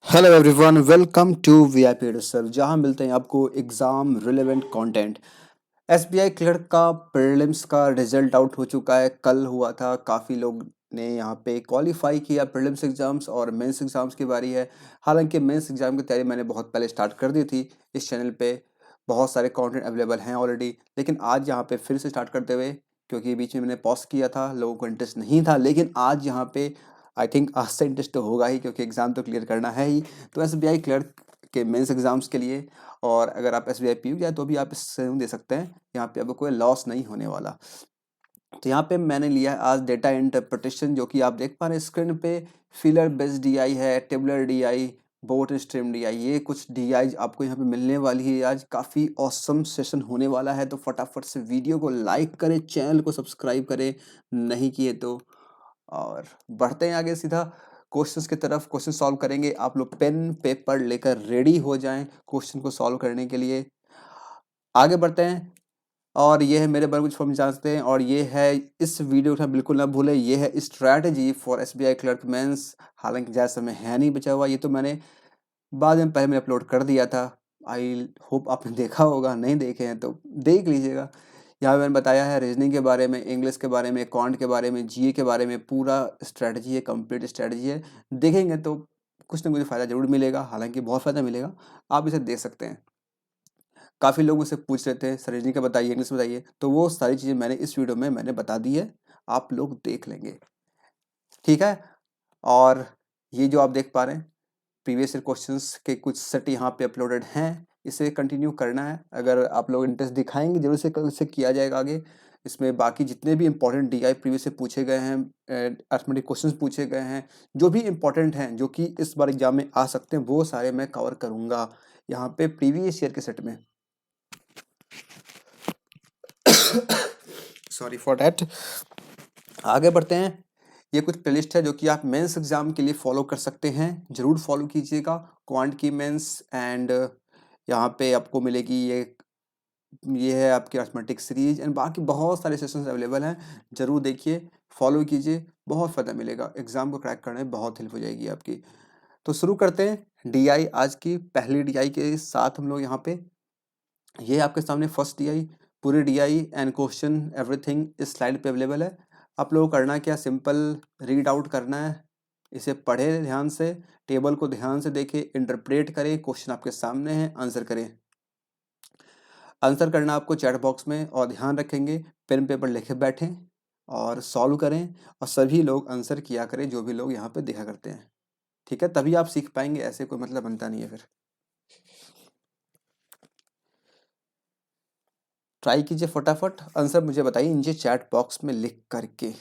Hello everyone, welcome to VIP sir, जहां मिलते हैं आपको exam relevant content. SBI clerk का प्रीलिम्स का रिजल्ट आउट हो चुका है, कल हुआ था। काफ़ी लोग ने यहाँ पे क्वालिफाई किया प्रीलिम्स एग्ज़ाम्स और मेंस एग्ज़ाम्स की बारी है। हालांकि मेंस एग्ज़ाम की तैयारी मैंने बहुत पहले स्टार्ट कर दी थी। इस चैनल पे बहुत सारे कंटेंट अवेलेबल हैं ऑलरेडी, लेकिन आज यहाँ पे फिर से स्टार्ट करते हुए, क्योंकि बीच में मैंने पॉज किया था, लोगों को इंटरेस्ट नहीं था, लेकिन आज यहाँ पे आई थिंक आज से इंटरेस्ट तो होगा ही, क्योंकि एग्ज़ाम तो क्लियर करना है ही। तो एसबीआई क्लर्क के मेंस एग्ज़ाम्स के लिए, और अगर आप एसबीआई पीयू जाए तो भी आप इससे दे सकते हैं। यहाँ पे आपको कोई लॉस नहीं होने वाला। तो यहाँ पे मैंने लिया है आज डेटा इंटरप्रिटेशन, जो कि आप देख पा रहे हैं स्क्रीन पे। फिलर बेस्ड डीआई है, tabular DI, boat stream DI, ये कुछ डीआई आपको यहाँ पे मिलने वाली है। आज काफ़ी ऑसम सेशन होने वाला है, तो फटाफट से वीडियो को लाइक करें, चैनल को सब्सक्राइब करें नहीं किए तो। और बढ़ते हैं आगे सीधा क्वेश्चंस की तरफ। क्वेश्चन सॉल्व करेंगे। आप लोग पेन पेपर लेकर रेडी हो जाएं क्वेश्चन को सॉल्व करने के लिए। आगे बढ़ते हैं। और ये है मेरे बारे में कुछ फॉर्म जानते हैं, और ये है, इस वीडियो को बिल्कुल ना भूलें, ये है strategy for SBI clerk mains. हालांकि ज़्यादा समय है नहीं बचा हुआ, ये तो मैंने बाद में पहले मैं अपलोड कर दिया था। आई होप आपने देखा होगा, नहीं देखे हैं तो देख लीजिएगा। यहाँ पे मैंने बताया है रीजनिंग के बारे में, इंग्लिश के बारे में, क्वांट के बारे में, जीए के बारे में, पूरा स्ट्रैटेजी है, कंप्लीट स्ट्रैटेजी है। देखेंगे तो कुछ ना कुछ फ़ायदा ज़रूर मिलेगा, हालांकि बहुत फ़ायदा मिलेगा। आप इसे देख सकते हैं। काफ़ी लोग मुझसे पूछ रहे थे सर रीजनिंग का बताइए, इंग्लिश बताइए, तो वो सारी चीज़ें मैंने इस वीडियो में मैंने बता दी है, आप लोग देख लेंगे। ठीक है। और ये जो आप देख पा रहे हैं प्रीवियस ईयर क्वेश्चंस के कुछ सेट यहाँ पे अपलोडेड हैं, इसे कंटिन्यू करना है। अगर आप लोग इंटरेस्ट दिखाएंगे जरूर से इसे किया जाएगा आगे। इसमें बाकी जितने भी इंपॉर्टेंट डीआई प्रीवियस से पूछे गए हैं, अर्थमेटिक क्वेश्चंस पूछे गए हैं, जो भी इंपॉर्टेंट हैं, जो कि इस बार एग्जाम में आ सकते हैं, वो सारे मैं कवर करूंगा यहाँ पे प्रीवियस ईयर के सेट में। Sorry for that. आगे बढ़ते हैं। ये कुछ प्लेलिस्ट है जो कि आप मेंस एग्जाम के लिए फॉलो कर सकते हैं, जरूर फॉलो कीजिएगा। क्वांट की मेंस एंड यहाँ पे आपको मिलेगी ये है आपकी अर्थमेटिक सीरीज एंड बाकी बहुत सारे सेशंस अवेलेबल हैं, जरूर देखिए, फॉलो कीजिए, बहुत फ़ायदा मिलेगा। एग्जाम को क्रैक करने में बहुत हेल्प हो जाएगी आपकी। तो शुरू करते हैं डीआई। आज की पहली डीआई के साथ हम लोग यहाँ पे, ये आपके सामने फर्स्ट डीआई, पूरी डीआई एंड क्वेश्चन एवरीथिंग इस स्लाइड पे अवेलेबल है। आप लोगों को करना क्या, सिंपल रीड आउट करना है, इसे पढ़े ध्यान से, टेबल को ध्यान से देखें, इंटरप्रेट करें, क्वेश्चन आपके सामने है, आंसर करें। आंसर करना आपको चैट बॉक्स में, और ध्यान रखेंगे पेन पेपर लेके बैठें और सॉल्व करें, और सभी लोग आंसर किया करें जो भी लोग यहाँ पे देखा करते हैं। ठीक है, तभी आप सीख पाएंगे, ऐसे कोई मतलब बनता नहीं है फिर। ट्राई कीजिए, फटाफट आंसर मुझे बताइए नीचे चैट बॉक्स में लिख करके।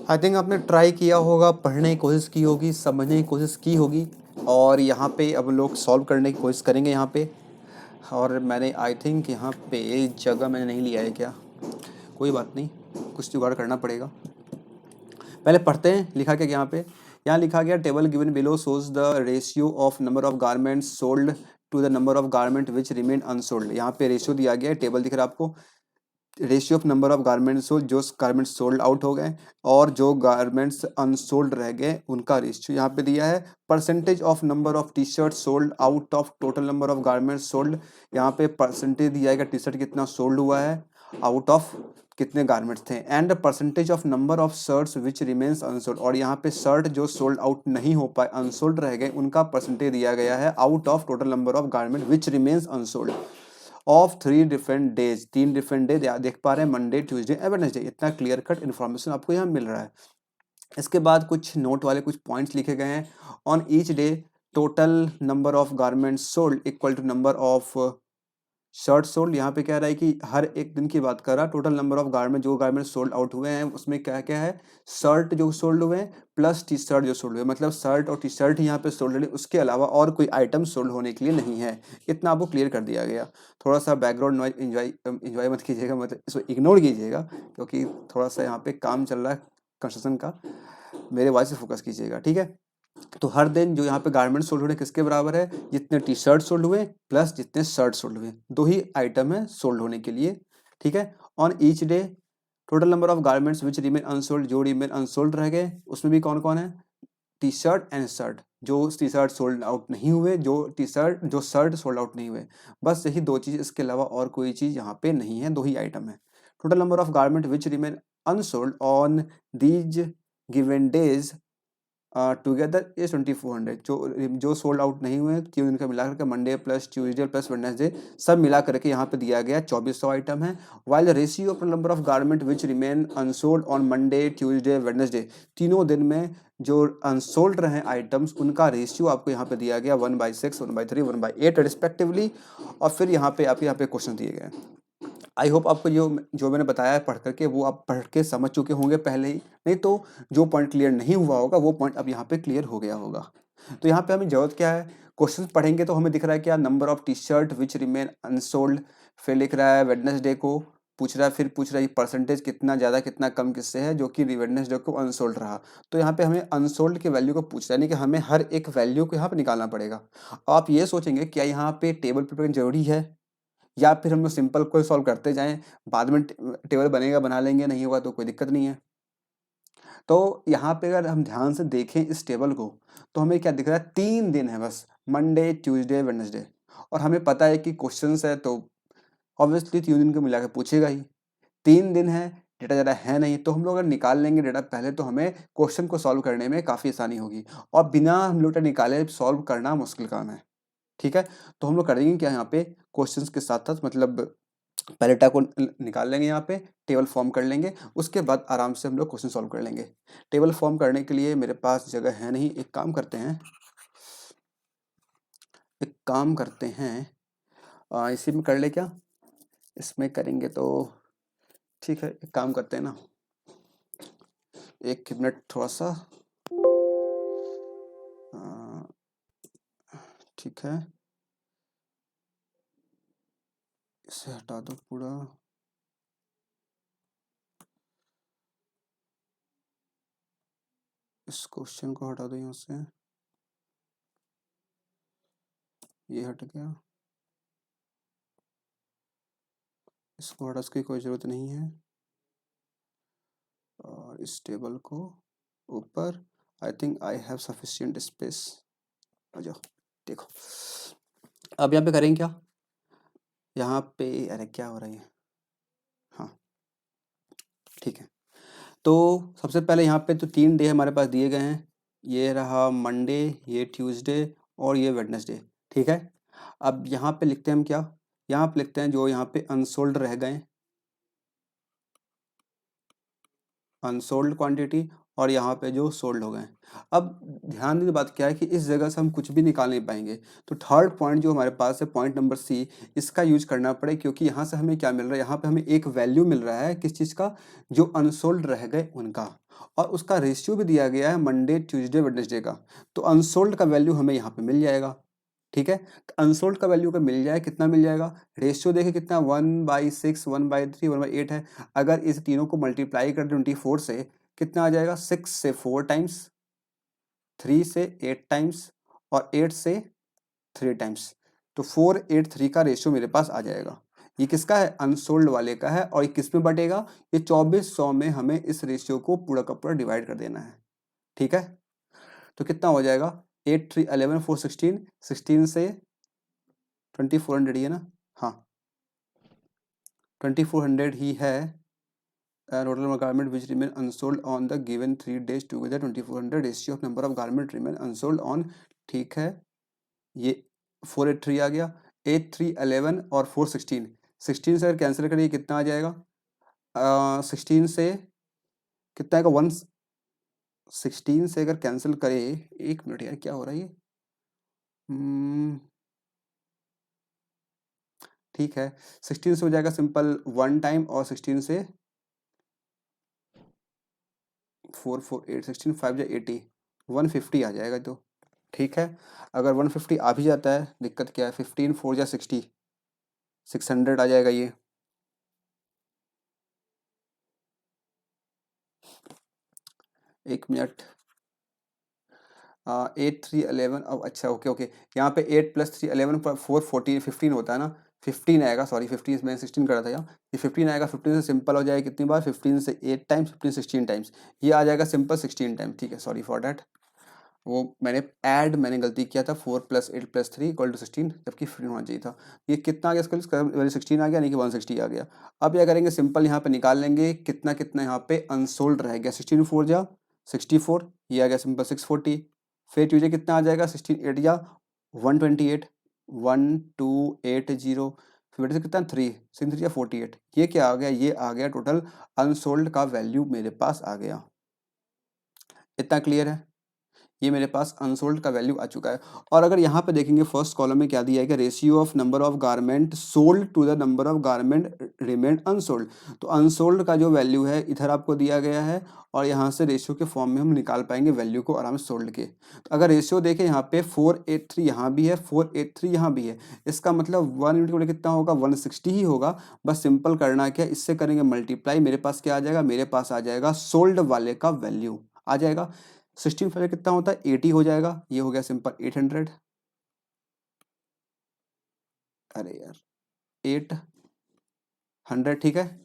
आई थिंक आपने ट्राई किया होगा, पढ़ने की कोशिश की होगी, समझने की कोशिश की होगी, और यहाँ पे अब लोग सॉल्व करने की कोशिश करेंगे यहाँ पे। और मैंने आई थिंक यहाँ पे जगह मैंने नहीं लिया है क्या, कोई बात नहीं, कुछ जुगाड़ करना पड़ेगा। पहले पढ़ते हैं लिखा क्या यहाँ पे। यहाँ लिखा गया table given below shows the ratio of number of garments sold to the number of garment which remain unsold. यहाँ पे रेशियो दिया गया है, टेबल दिख रहा है आपको, ratio of number of garments हो, जो गारमेंट्स सोल्ड आउट हो गए और जो गारमेंट्स अनसोल्ड रह गए उनका रेशियो यहाँ पे दिया है। Percentage of number of T shirt sold out of total number of garments sold, यहाँ पे परसेंटेज दिया है टी शर्ट कितना सोल्ड हुआ है आउट ऑफ कितने गारमेंट्स थे। And percentage of number of shirts which remains unsold, और यहाँ पे शर्ट जो सोल्ड आउट नहीं हो पाए अनसोल्ड रह गए उनका परसेंटेज दिया गया है out of total number of garment which remains unsold of 3 different days. 3 different day देख पा रहे हैं, मंडे ट्यूसडे एंड वेडनेसडे। इतना क्लियर कट इन्फॉर्मेशन आपको यहाँ मिल रहा है। इसके बाद कुछ नोट वाले कुछ पॉइंट्स लिखे गए हैं। On each day total number of garments sold equal to number of shirt sold. यहाँ पे कह रहा है कि हर एक दिन की बात कर रहा, टोटल नंबर ऑफ गारमेंट जो गारमेंट सोल्ड आउट हुए हैं उसमें क्या क्या है, शर्ट जो सोल्ड हुए हैं प्लस टी शर्ट जो सोल्ड हुए, मतलब शर्ट और टी शर्ट ही यहाँ पे सोल्ड है, उसके अलावा और कोई आइटम सोल्ड होने के लिए नहीं है। इतना आपको क्लियर कर दिया गया। थोड़ा सा बैकग्राउंड नॉइज इंजॉय मत कीजिएगा, मतलब इसको इग्नोर कीजिएगा क्योंकि थोड़ा सा यहाँ पे काम चल रहा है कंस्ट्रक्शन का, मेरे वॉइस से फोकस कीजिएगा, ठीक है। तो हर दिन जो यहाँ पे गारमेंट सोल्ड हुए किसके बराबर है, जितने टी शर्ट सोल्ड हुए प्लस जितने शर्ट सोल्ड हुए, दो ही आइटम है सोल्ड होने के लिए, ठीक है। On each day total number of garments which remain unsold, जो रिमेन अनसोल्ड रह गए उसमें भी कौन कौन है, टी शर्ट एंड शर्ट। जो टी शर्ट सोल्ड आउट नहीं हुए, जो शर्ट सोल्ड आउट नहीं हुए, बस यही दो चीज, इसके अलावा और कोई चीज यहाँ पे नहीं है, दो ही आइटम है। Total number of garment which remain unsold on these given days together is 2400। जो सोल्ड आउट नहीं हुए तीन दिन का मिला करके, Monday plus Tuesday plus Wednesday सब मिला करके यहाँ पे दिया गया 2400 आइटम है। While ratio of number of garment which remain unsold on Monday Tuesday Wednesday, तीनों दिन में जो अनसोल्ड रहे आइटम्स उनका रेशियो आपको यहाँ पे दिया गया 1/6, 1/3, 1/8 रिस्पेक्टिवली। और फिर यहाँ पे आपके यहाँ पे क्वेश्चन दिए गए। आई होप आपको जो मैंने बताया है पढ़ करके वो आप पढ़ के समझ चुके होंगे पहले ही, नहीं तो जो पॉइंट क्लियर नहीं हुआ होगा वो पॉइंट अब यहाँ पे क्लियर हो गया होगा। तो यहाँ पे हमें जरूरत क्या है, क्वेश्चन पढ़ेंगे तो हमें दिख रहा है क्या, number of T shirt which remain unsold, फिर लिख रहा है वेडनेसडे को पूछ रहा है, फिर पूछ रहा है परसेंटेज कितना ज़्यादा कितना कम किससे है जो कि वेडनेसडे को अनसोल्ड रहा। तो यहाँ पे हमें अनसोल्ड के वैल्यू को पूछ रहा है, यानी कि हमें हर एक वैल्यू को यहाँ पे निकालना पड़ेगा। आप ये सोचेंगे क्या यहाँ पे टेबल प्रिपेयर जरूरी है, या फिर हम लोग सिंपल को सॉल्व करते जाएं, बाद में टेबल बनेगा बना लेंगे, नहीं होगा तो कोई दिक्कत नहीं है। तो यहाँ पे अगर हम ध्यान से देखें इस टेबल को तो हमें क्या दिख रहा है, 3 दिन है बस, मंडे ट्यूसडे वेडनेसडे, और हमें पता है कि क्वेश्चंस है तो ऑब्वियसली 3 दिन को मिला के पूछेगा ही। 3 दिन है, डेटा ज़्यादा है नहीं, तो हम लोग अगर निकाल लेंगे डेटा पहले तो हमें क्वेश्चन को सॉल्व करने में काफ़ी आसानी होगी, और बिना हम लोग डेटा निकाले सॉल्व करना मुश्किल काम है, ठीक है। तो हम लोग करेंगे क्या, यहाँ पे क्वेश्चंस के साथ साथ मतलब पहले डेटा को निकाल लेंगे, यहाँ पे टेबल फॉर्म कर लेंगे, उसके बाद आराम से हम लोग क्वेश्चन सॉल्व कर लेंगे। टेबल फॉर्म करने के लिए मेरे पास जगह है नहीं, एक काम करते हैं इसी में कर ले क्या, इसमें करेंगे तो ठीक है, एक काम करते हैं ना, एक मिनट थोड़ा सा, ठीक है, इसे हटा दो पूरा, इस क्वेश्चन को हटा दो यहाँ से, ये हट गया, इसको हटा, इसकी कोई ज़रूरत नहीं है, और इस टेबल को ऊपर, I think I have sufficient space. आ जाओ देखो, अब यहाँ पे करेंगे क्या, यहाँ पे अरे क्या हो रहा है, हाँ ठीक है। तो सबसे पहले यहाँ पे तो 3 डे हमारे पास दिए गए हैं, ये रहा मंडे, ये ट्यूसडे और ये वेडनेसडे, ठीक है। अब यहाँ पे लिखते हैं हम क्या, यहाँ पे लिखते हैं जो यहाँ पे अनसोल्ड रह गए, अनसोल्ड क्वांटिटी, और यहाँ पे जो सोल्ड हो गए। अब ध्यान देने की बात क्या है कि इस जगह से हम कुछ भी निकाल नहीं पाएंगे, तो थर्ड पॉइंट जो हमारे पास है पॉइंट नंबर सी, इसका यूज करना पड़े, क्योंकि यहाँ से हमें क्या मिल रहा है, यहाँ पे हमें एक वैल्यू मिल रहा है किस चीज़ का, जो अनसोल्ड रह गए उनका, और उसका रेशियो भी दिया गया है मंडे ट्यूसडे वेडनेसडे का। तो अनसोल्ड का वैल्यू हमें यहाँ पे मिल जाएगा, ठीक है। अनसोल्ड का वैल्यू का मिल जाए, कितना मिल जाएगा, रेशियो देखिए कितना 1/6, 1/3, 1/8 है। अगर इस तीनों को मल्टीप्लाई कर 24 से कितना आ जाएगा, 6 से 4 टाइम्स, 3 से 8 टाइम्स और 8 से 3 टाइम्स। तो 483 का रेशियो मेरे पास आ जाएगा। ये किसका है, अनसोल्ड वाले का है। और ये किस में बटेगा, ये 2400 में हमें इस रेशियो को पूरा का पूरा डिवाइड कर देना है। ठीक है, तो कितना हो जाएगा, 8 3 11 4 16, 16 से 2400 ही है ना, हाँ 2400 ही है। Total garment which remain unsold on the given 3 days together 2400 ratio of number of garment remain unsold on. ठीक है, ये 483 आ गया, 8 3 11 और 4 16, 16 से अगर कैंसिल करिए कितना आ जाएगा, 16 से कितना आएगा, 1, 16 से अगर कैंसिल करे, एक मिनट यार क्या हो रहा है ये, ठीक है 16 से हो जाएगा सिंपल 1 टाइम और 16 से 4 4 8 16 5 या 80, 150 आ जाएगा। तो ठीक है, अगर 150 आ भी जाता है, दिक्कत क्या है, 15 4 या 60, 600 आ जाएगा ये। एक मिनट, 8 3 11, अब अच्छा ओके ओके, यहाँ पे 8 + 3 11 पर 4 14 15 होता है ना, 15 आएगा, सॉरी 15 मैंने 16 करा था यहाँ, ये 15 आएगा। 15 से सिंपल हो जाएगा कितनी बार, 15 से 8 टाइम्स, 15 16 टाइम्स, ये आ जाएगा सिंपल 16 टाइम। ठीक है, सॉरी फॉर डैट, वो मैंने गलती किया था, 4 + 8 + 3 = 16, जबकि 15 होना चाहिए था। ये कितना आ गया इसका, 16 आ गया, नहीं कि 160 आ गया। अब क्या करेंगे, सिंपल यहाँ पे निकाल लेंगे कितना कितना यहाँ पे अनसोल्ड रह गया, 16 4 जा 64, ये आ गया सिंपल 640। फिर ट्यूजडे कितना आ जाएगा, 16 8 जा 128, 1280, फिर से कितना 3 6 3 जा 48, ये क्या आ गया, ये आ गया टोटल अनसोल्ड का वैल्यू मेरे पास आ गया। इतना क्लियर है, ये मेरे पास अनसोल्ड का वैल्यू आ चुका है। और अगर यहाँ पे देखेंगे फर्स्ट कॉलम में क्या दिया है कि ratio of number of garment sold to the number of garment remain unsold, तो अनसोल्ड का जो वैल्यू है इधर आपको दिया गया है, और यहाँ से रेशियो के फॉर्म में हम निकाल पाएंगे वैल्यू को आराम से सोल्ड के। तो अगर रेशियो देखें यहाँ पे 483 यहाँ भी है, 483 यहाँ भी है, इसका मतलब 1 × कितना होगा, 160 ही होगा। बस सिंपल करना क्या, इससे करेंगे मल्टीप्लाई, मेरे पास क्या आ जाएगा, मेरे पास आ जाएगा सोल्ड वाले का वैल्यू आ जाएगा। 16 5 कितना होता है, 80 हो जाएगा, ये हो गया सिंपल 800, अरे यार 800, ठीक है।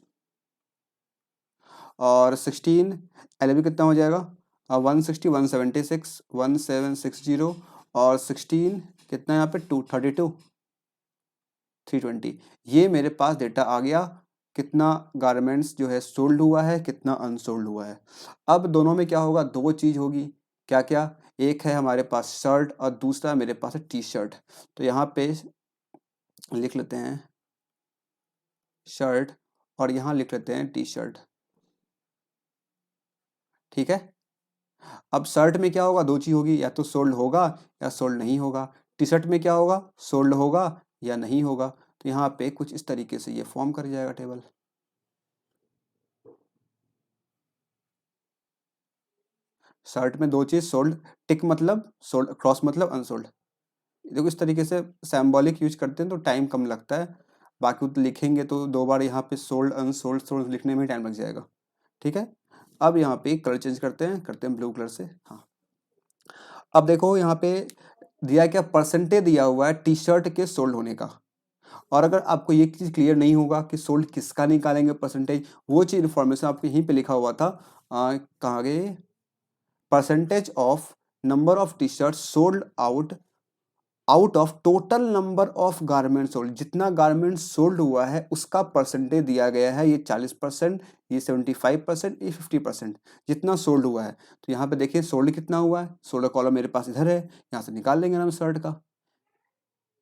और 16 11 कितना हो जाएगा, 160 176 1760, और 16 कितना यहाँ पे 232 320, ये मेरे पास डेटा आ गया, कितना गारमेंट्स जो है सोल्ड हुआ है, कितना अनसोल्ड हुआ है। अब दोनों में क्या होगा, दो चीज़ होगी, क्या क्या, एक है हमारे पास शर्ट और दूसरा मेरे पास है टी शर्ट। तो यहाँ पे लिख लेते हैं शर्ट और यहाँ लिख लेते हैं टी शर्ट, ठीक है। अब शर्ट में क्या होगा, दो चीज़ होगी, या तो सोल्ड होगा या सोल्ड नहीं होगा। टी शर्ट में क्या होगा, सोल्ड होगा या नहीं होगा। तो यहाँ पे कुछ इस तरीके से ये फॉर्म कर जाएगा टेबल। शर्ट में दो चीज़, सोल्ड टिक मतलब सोल्ड, क्रॉस मतलब अनसोल्ड। देखो इस तरीके से सैम्बॉलिक यूज करते हैं तो टाइम कम लगता है, बाकी तो लिखेंगे तो दो बार यहाँ पे सोल्ड अनसोल्ड सोल्ड लिखने में टाइम लग जाएगा, ठीक है। अब यहाँ पे कलर चेंज करते हैं ब्लू कलर से, हाँ। अब देखो यहाँ पे दिया क्या, परसेंटेज दिया हुआ है टी शर्ट के सोल्ड होने का। और अगर आपको ये चीज़ क्लियर नहीं होगा कि सोल्ड किसका निकालेंगे परसेंटेज, वो चीज़ इन्फॉर्मेशन आपको यहीं पे लिखा हुआ था, कहाँ गए, percentage of number of T shirt sold out of total number of garment sold, जितना गारमेंट सोल्ड हुआ है उसका परसेंटेज दिया गया है, ये 40%, ये 75%, ये 50%, जितना सोल्ड हुआ है। तो यहाँ पे देखिए सोल्ड कितना हुआ है, सोल्ड कॉलम मेरे पास इधर है, यहाँ से निकाल लेंगे हम शर्ट का,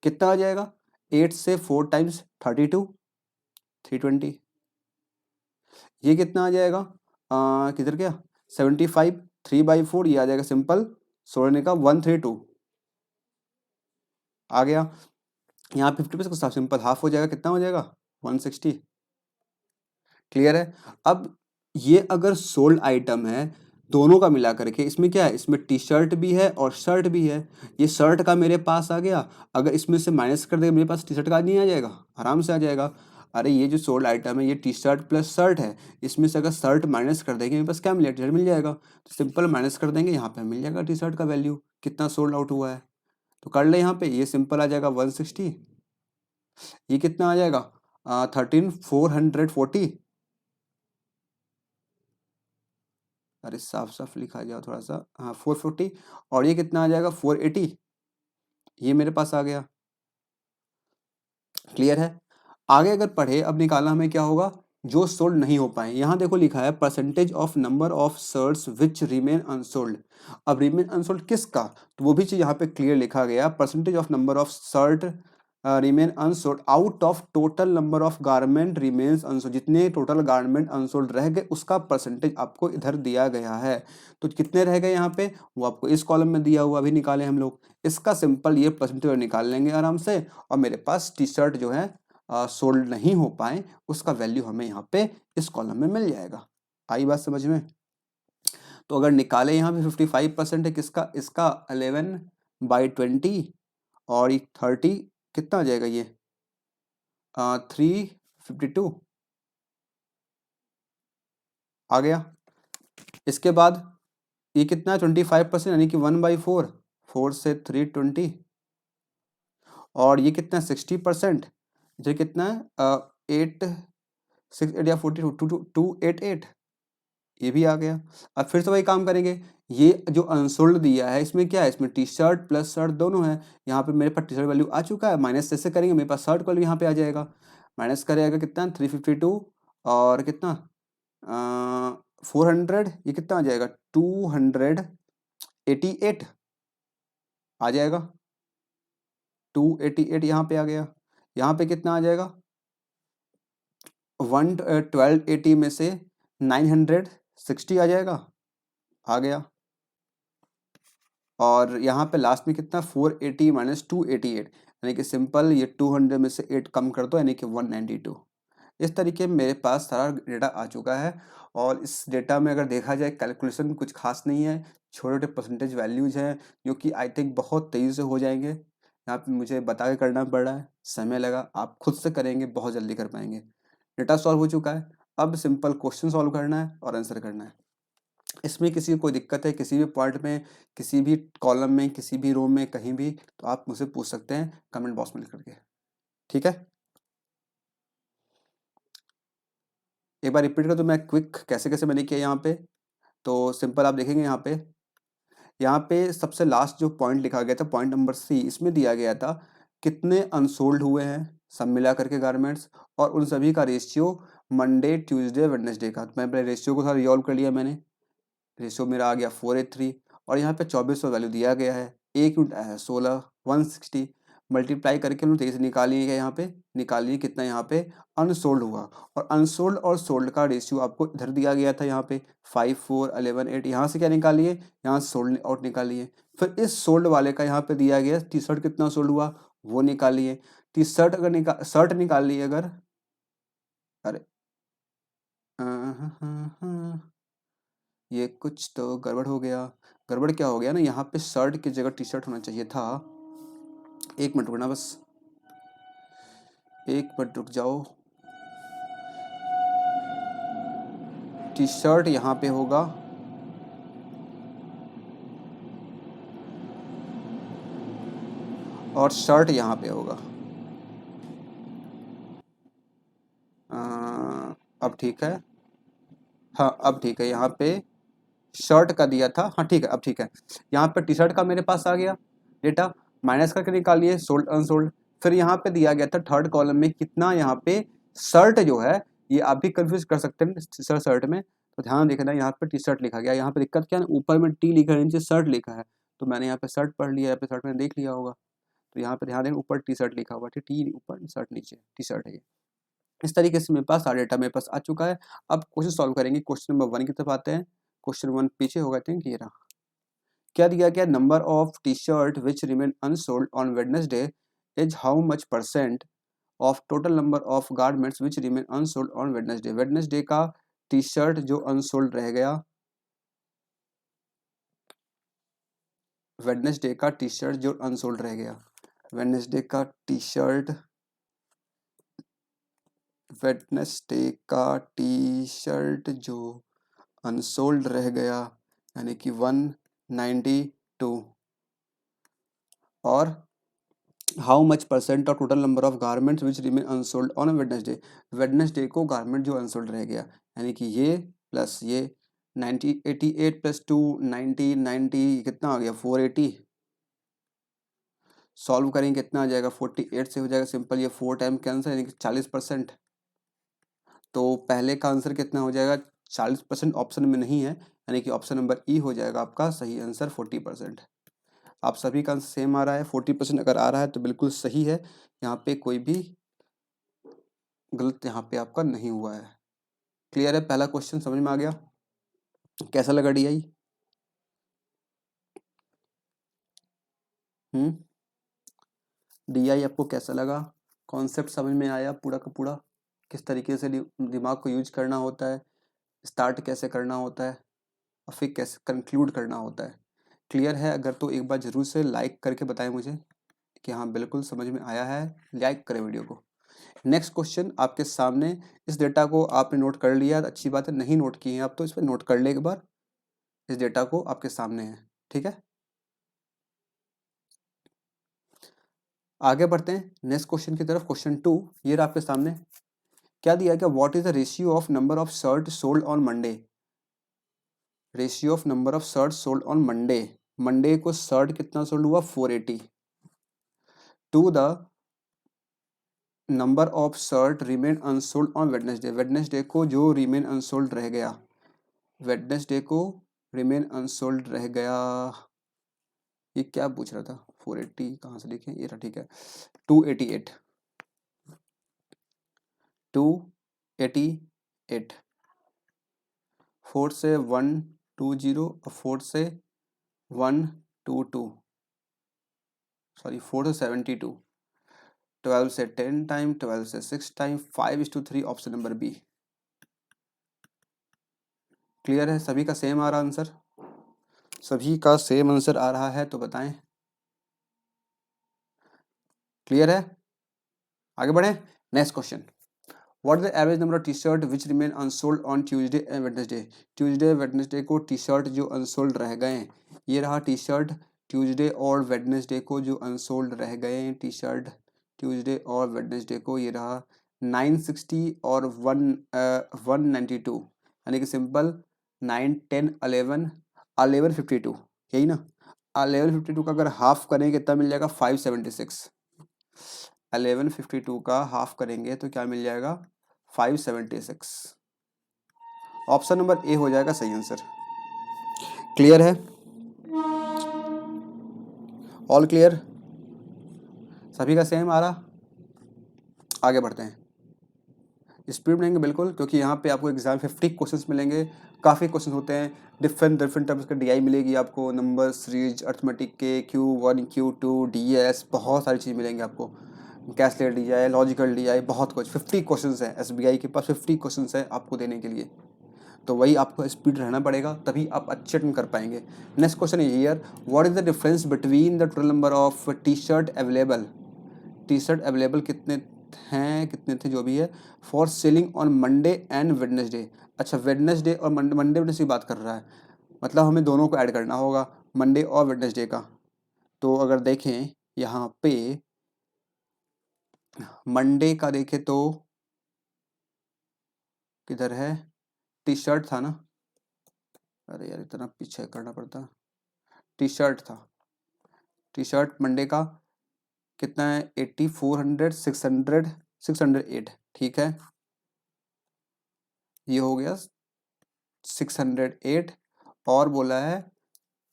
कितना आ जाएगा, 8 से 4 टाइम्स 32 320, ये कितना आ जाएगा, किधर गया, 75 3/4, ये आ जाएगा सिंपल सोल्ड का 132 आ गया। यहाँ 50% का सिंपल हाफ हो जाएगा, कितना हो जाएगा 160, क्लियर है। अब ये अगर सोल्ड आइटम है दोनों का मिला करके, इसमें क्या है, इसमें टी शर्ट भी है और शर्ट भी है, ये शर्ट का मेरे पास आ गया, अगर इसमें से माइनस कर देगा मेरे पास टी शर्ट का नहीं आ जाएगा, आराम से आ जाएगा। अरे ये जो सोल्ड आइटम है ये टी शर्ट प्लस शर्ट है, इसमें से अगर शर्ट माइनस कर देंगे मेरे पास क्या मिलेगा, टी शर्ट मिल जाएगा। तो सिंपल माइनस कर देंगे, यहाँ पे मिल जाएगा टी शर्ट का वैल्यू कितना सोल्ड आउट हुआ है। तो कर ले यहाँ पे, ये सिंपल आ जाएगा 160, ये कितना आ जाएगा 13440। अरे साफ साफ लिखा जाओ थोड़ा सा, हाँ 440। और ये कितना आ जाएगा 480, ये मेरे पास आ गया। क्लियर है। आगे अगर पढ़े, अब निकालना हमें क्या होगा, जो सोल्ड नहीं हो पाए। यहाँ देखो लिखा है percentage of number of shirts which remain unsold. अब रिमेन अनसोल्ड किसका, तो वो भी चीज यहाँ पे क्लियर लिखा गया, percentage of number of shirt remain unsold out of total number of garment remains unsold. जितने टोटल गारमेंट अनसोल्ड रह गए उसका परसेंटेज आपको इधर दिया गया है। तो कितने रह गए यहाँ पे, वो आपको इस कॉलम में दिया हुआ, अभी निकाले हम लोग। इसका सिंपल ये परसेंटेज निकाल लेंगे आराम से, और मेरे पास टी शर्ट जो है सोल्ड नहीं हो पाए उसका वैल्यू हमें यहाँ पे इस कॉलम में मिल जाएगा। आई बात समझ में। तो अगर निकाले यहाँ पे 55% है किसका, इसका 11/20, और 30 कितना आ जाएगा ये 352 आ गया। इसके बाद ये कितना है 25% यानी कि 1/4, 4 से 320। और ये कितना है 60%, ये कितना है 8 6 8 या 42 288, ये भी आ गया। अब फिर से वही काम करेंगे, ये जो अनसोल्ड दिया है इसमें क्या है, इसमें टी शर्ट प्लस शर्ट दोनों है। यहाँ पे मेरे पास टी शर्ट वैल्यू आ चुका है, माइनस जैसे करेंगे मेरे पास शर्ट वैल्यू यहाँ पे आ जाएगा। माइनस करेगा कितना 352, और कितना 400, ये कितना आ जाएगा 288 आ जाएगा। 288 यहाँ पे आ गया। यहाँ पे कितना आ जाएगा 1280 में से 960 आ जाएगा, आ गया। और यहाँ पे लास्ट में कितना 480 माइनस 288, यानी कि सिंपल ये 200 में से 8 कम कर दो यानी कि 192। इस तरीके मेरे पास सारा डेटा आ चुका है। और इस डेटा में अगर देखा जाए कैलकुलेशन कुछ खास नहीं है, छोटे छोटे परसेंटेज वैल्यूज हैं जो कि आई थिंक बहुत तेज़ी से हो जाएंगे। यहाँ पे मुझे बता के करना पड़ रहा है, समय लगा, आप खुद से करेंगे बहुत जल्दी कर पाएंगे। डेटा सॉल्व हो चुका है, अब सिंपल क्वेश्चन सॉल्व करना है और आंसर करना है। इसमें किसी को कोई दिक्कत है किसी भी पॉइंट में, किसी भी कॉलम में, किसी भी रो में, कहीं भी, तो आप मुझसे पूछ सकते हैं कमेंट बॉक्स में लिख करके। ठीक है, एक बार रिपीट कर दो मैं क्विक कैसे कैसे मैंने किया यहाँ पे। तो सिंपल आप देखेंगे यहाँ पे सबसे लास्ट जो पॉइंट लिखा गया था पॉइंट नंबर सी, इसमें दिया गया था कितने अनसोल्ड हुए हैं सब मिला करके गारमेंट्स, और उन सभी का रेशियो मंडे ट्यूसडे वेडनेसडे का। तो मैं पहले रेशियो को थोड़ा रिजॉल्व कर लिया मैंने, रेशियो मेरा आ गया 483, और यहाँ पे 2400 वैल्यू दिया गया है, एक यूनिट आया है 16, 160 मल्टीप्लाई करके हम लोग 23 निकालिए, यहाँ पे निकालिए कितना यहाँ पे अनसोल्ड हुआ। और अनसोल्ड और सोल्ड का रेशियो आपको इधर दिया गया था यहाँ पे 5 4 11 8, यहाँ से क्या निकालिए, यहाँ से सोल्ड आउट निकालिए। फिर इस सोल्ड वाले का यहाँ पे दिया गया टी शर्ट कितना सोल्ड हुआ वो निकालिए। टी शर्ट अगर शर्ट निकाल लिए अगर, अरे ये कुछ तो गड़बड़ हो गया। गड़बड़ क्या हो गया ना, यहाँ पे शर्ट की जगह टी शर्ट होना चाहिए था। एक मिनट रुकना बस, एक मिनट रुक जाओ। टी शर्ट यहाँ पे होगा, और शर्ट यहाँ पे होगा। अब ठीक है, हाँ अब ठीक है। यहाँ पे शर्ट का दिया था, हाँ ठीक है अब ठीक है। यहाँ पे टी शर्ट का मेरे पास आ गया डेटा, माइनस करके निकालिए सोल्ड अनसोल्ड। फिर यहाँ पे दिया गया था थर्ड कॉलम में कितना यहाँ पे शर्ट जो है, ये आप भी कंफ्यूज कर सकते हैं सर शर्ट में, तो ध्यान देखना यहाँ पे टी शर्ट लिखा गया। यहाँ पे दिक्कत क्या है, ऊपर में टी लिखा है नीचे शर्ट लिखा है, तो मैंने यहाँ पे शर्ट पढ़ लिया, यहाँ पे शर्ट मैंने देख लिया होगा। तो यहाँ पे ध्यान दें ऊपर टी शर्ट लिखा हुआ है, टी ऊपर शर्ट नीचे टी शर्ट है ये। इस तरीके से मेरे पास सारा डेटा मेरे पास आ चुका है। अब क्वेश्चन सॉल्व करेंगे, क्वेश्चन नंबर 1 की तरफ आते हैं। क्वेश्चन 1 पीछे होगा थिंक ये रहा। क्या दिया गया, number of T shirt which remain unsold on Wednesday is how much percent of total number of garments which remain unsold on Wednesday. Wednesday का टी शर्ट जो अनसोल्ड रह गया, वेडनेसडे का टी शर्ट जो अनसोल्ड रह गया, Wednesday का T shirt Wednesday का टी शर्ट जो अनसोल्ड रह गया, यानी कि 192। और how much percent of total number of garments which remain unsold on Wednesday. Wednesday को गारमेंट जो अनसोल्ड रह गया, यानी कि ये प्लस ये 88 प्लस 2 90 कितना आ गया 480। सॉल्व करेंगे कितना आ जाएगा 48 से हो जाएगा सिंपल, ये 4 टाइम कैंसर यानी कि 40%। तो पहले का आंसर कितना हो जाएगा 40% ऑप्शन में नहीं है, यानी कि ऑप्शन नंबर ई हो जाएगा आपका सही आंसर 40%। आप सभी का आंसर सेम आ रहा है 40% अगर आ रहा है तो बिल्कुल सही है, यहाँ पे कोई भी गलत यहाँ पे आपका नहीं हुआ है। क्लियर है, पहला क्वेश्चन समझ में आ गया। कैसा लगा डीआई? डीआई आपको कैसा लगा? कॉन्सेप्ट समझ में आया पूरा का पूरा? किस तरीके से दिमाग को यूज करना होता है, स्टार्ट कैसे करना होता है और फिर कैसे कंक्लूड करना होता है। क्लियर है? अगर तो एक बार ज़रूर से लाइक करके बताएं मुझे कि हाँ बिल्कुल समझ में आया है, लाइक करें वीडियो को। नेक्स्ट क्वेश्चन आपके सामने, इस डेटा को आपने नोट कर लिया, अच्छी बात है, नहीं नोट किए हैं आप तो इस पर नोट कर ले एक बार, इस डेटा को आपके सामने है, ठीक है। आगे बढ़ते हैं नेक्स्ट क्वेश्चन की तरफ। क्वेश्चन 2 ये रहा आपके सामने, क्या दिया गया, what is the ratio of number of shirt sold on Monday. Ratio of number of shirt sold on Monday, Monday को शर्ट कितना सोल्ड हुआ 480, to the number of shirt remain unsold on Wednesday, Wednesday को जो remain unsold रह गया, Wednesday को remain unsold रह गया, ये क्या पूछ रहा था 480 कहाँ से लिखे, ये रहा, ठीक है 288, 288, 4 से 120 और 4 से 122, सॉरी 4 से 72, 12 से 10 टाइम, 12 से 6 time, 5:3 option number B. Clear है, सभी का सेम आ रहा आंसर? सभी का सेम आंसर आ रहा है तो बताएं। क्लियर है, आगे बढ़े। Next question, what is the average number of T shirt which remain unsold on Tuesday and Wednesday. Tuesday Wednesday को टी शर्ट जो अनसोल्ड रह गए, ये रहा टी शर्ट, ट्यूसडे और वेडनेसडे को जो अनसोल्ड रह गए टी शर्ट, ट्यूसडे और वेडनेसडे को, ये रहा 960 और 192, यानी कि सिंपल 9 10 11 1152, यही ना। 1152 का अगर हाफ करेंगे कितना मिल जाएगा 576, 1152 का हाफ करेंगे तो क्या मिल जाएगा 576, ऑप्शन नंबर ए हो जाएगा सही आंसर। क्लियर है, ऑल क्लियर, सभी का सेम आ रहा। आगे बढ़ते हैं, स्पीड बढ़ेंगे बिल्कुल, क्योंकि यहाँ पे आपको एग्जाम 50 क्वेश्चंस मिलेंगे, काफ़ी क्वेश्चन होते हैं, डिफरेंट डिफरेंट टाइप्स का डीआई मिलेगी आपको, नंबर सीरीज, अर्थमेटिक के, Q1 Q2 डीएस, बहुत सारी चीज़ मिलेंगी आपको, कैसलेट डीआई, लॉजिकल डीआई, बहुत कुछ 50 क्वेश्चंस हैं, एसबीआई के पास 50 क्वेश्चंस हैं आपको देने के लिए, तो वही आपको स्पीड रहना पड़ेगा तभी आप अच्छे अटेंड कर पाएंगे। Next question here, what is the difference between the total number of T shirt available, T shirt available कितने हैं, कितने थे जो भी है, for selling on Monday and Wednesday. अच्छा वेडनेसडे और मंडे, मंडे वेडनेसडे की बात कर रहा है, मतलब हमें दोनों को ऐड करना होगा, मंडे और वेडनेसडे का। तो अगर देखें यहाँ पे मंडे का देखें तो किधर है, टी शर्ट था ना, अरे यार इतना पीछे करना पड़ता, टी शर्ट था, टी शर्ट मंडे का कितना है 80 400 600 608, ठीक है, ये हो गया 608, और बोला है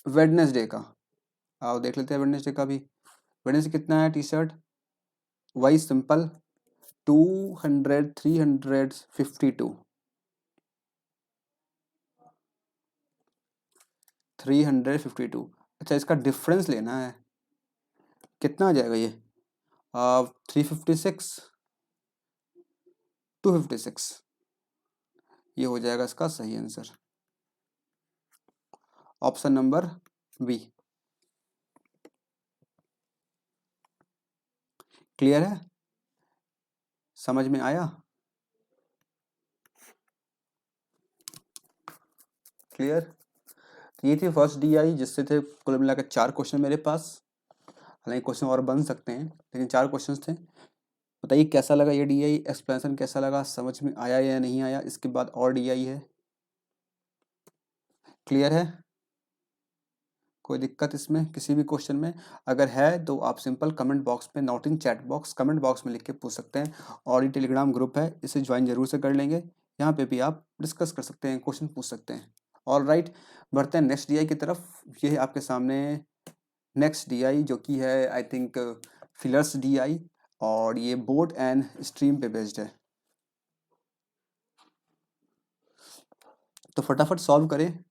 वेडनेसडे का, आओ देख लेते हैं वेडनेसडे का भी, वेडनेसडे कितना है टी शर्ट, वही सिंपल 200 352 352। अच्छा इसका डिफरेंस लेना है, कितना आ जाएगा ये 356 256, ये हो जाएगा इसका सही answer, option number B. Clear है, समझ में आया? क्लियर। तो ये थी फर्स्ट DI, जिससे थे कुल मिलाकर 4 क्वेश्चन मेरे पास। हालांकि क्वेश्चन और बन सकते हैं, लेकिन 4 क्वेश्चन थे। बताइए कैसा लगा ये DI, एक्सप्लेनेशन कैसा लगा, समझ में आया या नहीं आया। इसके बाद और DI है। क्लियर है? कोई दिक्कत इसमें किसी भी क्वेश्चन में? अगर है तो आप सिंपल कमेंट बॉक्स में, not in chat box, comment box में लिख के पूछ सकते हैं। और ये टेलीग्राम ग्रुप है, इसे ज्वाइन जरूर से कर लेंगे। यहाँ पे भी आप डिस्कस कर सकते हैं, क्वेश्चन पूछ सकते हैं। ऑल राइट, बढ़ते हैं नेक्स्ट DI की तरफ। ये है आपके सामने नेक्स्ट DI, जो कि है आई थिंक फिलर्स DI, और ये बोट एंड स्ट्रीम पे बेस्ड है। तो फटाफट सॉल्व करें।